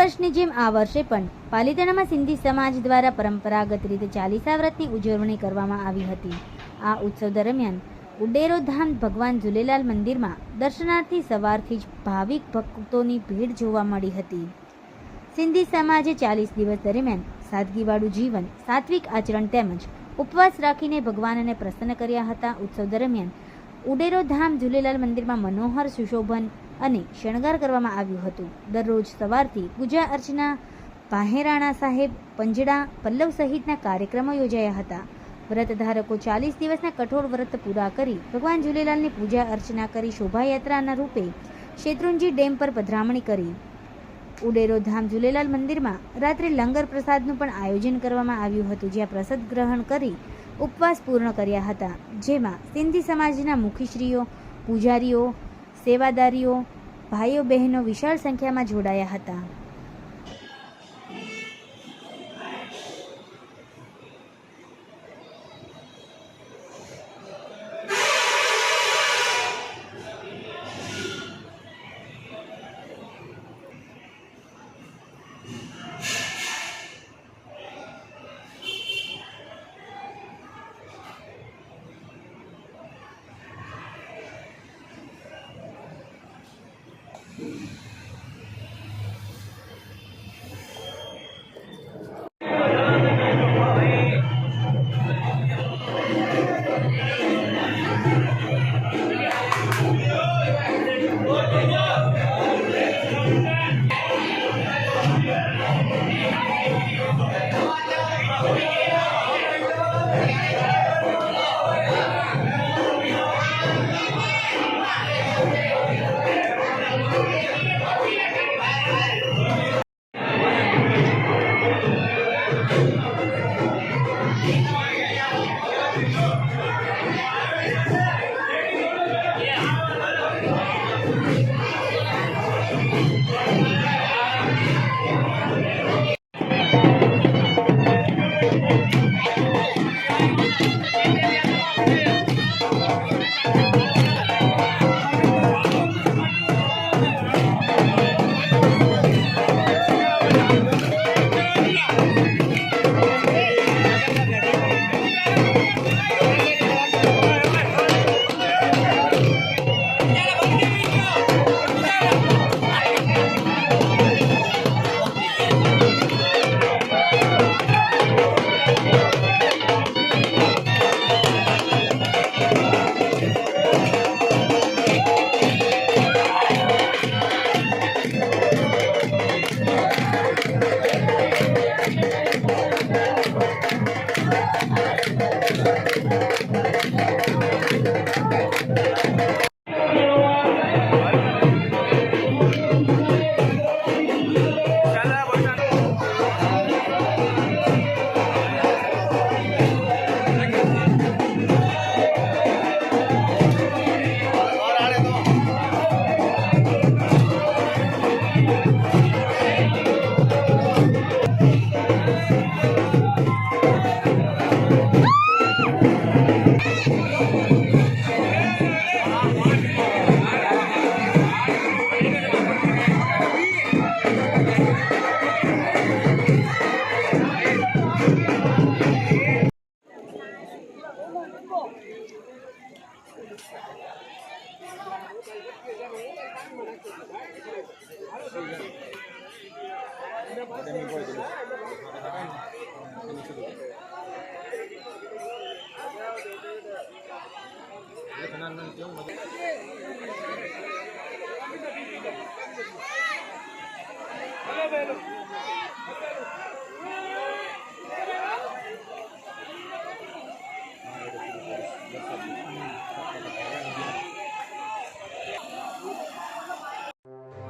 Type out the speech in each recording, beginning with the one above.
વર્ષની જેમ આ વર્ષે પણ પાલિતાણામાં સિંધી સમાજ દ્વારા પરંપરાગત રીતે ચાલીસા વ્રતની ઉજવણી કરવામાં આવી હતી। આ ઉત્સવ દરમિયાન ઉડેરો ધામ ભગવાન ઝૂલેલાલ મંદિરમાં દર્શનાર્થી સવારથી જ ભાવિક ભક્તોની ભીડ જોવા મળી હતી। સિંધી સમાજે 40 દિવસ દરમિયાન સાદગીવાળું જીવન, સાત્વિક આચરણ તેમજ ઉપવાસ રાખીને ભગવાનને પ્રસન્ન કર્યા હતા। ઉત્સવ દરમિયાન ઉડેરો ધામ ઝૂલેલાલ મંદિરમાં મનોહર સુશોભન અને શણગાર કરવામાં આવ્યું હતું। દરરોજ સવારથી પૂજા અર્ચના, પાહેરાણા સાહેબ, પંજડા, પલ્લવ સહિતના કાર્યક્રમો યોજાયા હતા। વ્રત ધારકો 40 દિવસના કઠોર વ્રત પૂરા કરી ભગવાન ઝૂલેલાલની પૂજા અર્ચના કરી શોભાયાત્રાના રૂપે શેત્રુંજી ડેમ પર પધરામણી કરી। ઉડેરો ધામ ઝૂલેલાલ મંદિરમાં રાત્રે લંગર પ્રસાદનું પણ આયોજન કરવામાં આવ્યું હતું, જ્યાં પ્રસાદ ગ્રહણ કરી ઉપવાસ પૂર્ણ કર્યા હતા, જેમાં સિંધી સમાજના મુખીશ્રીઓ, પૂજારીઓ, સેવાદારીઓ, ભાઈઓ બહેનો વિશાળ સંખ્યામાં જોડાયા હતા।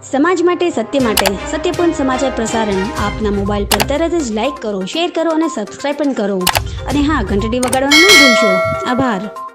સમાજ માટે, સત્ય માટે, સત્યપૂર્ણ સમાચાર પ્રસારણ આપના મોબાઈલ પર તરત જ લાઈક કરો, શેર કરો અને સબસ્ક્રાઈબ પણ કરો. અને હા, ઘંટડી વગાડવાનું ન ભૂલશો. આભાર.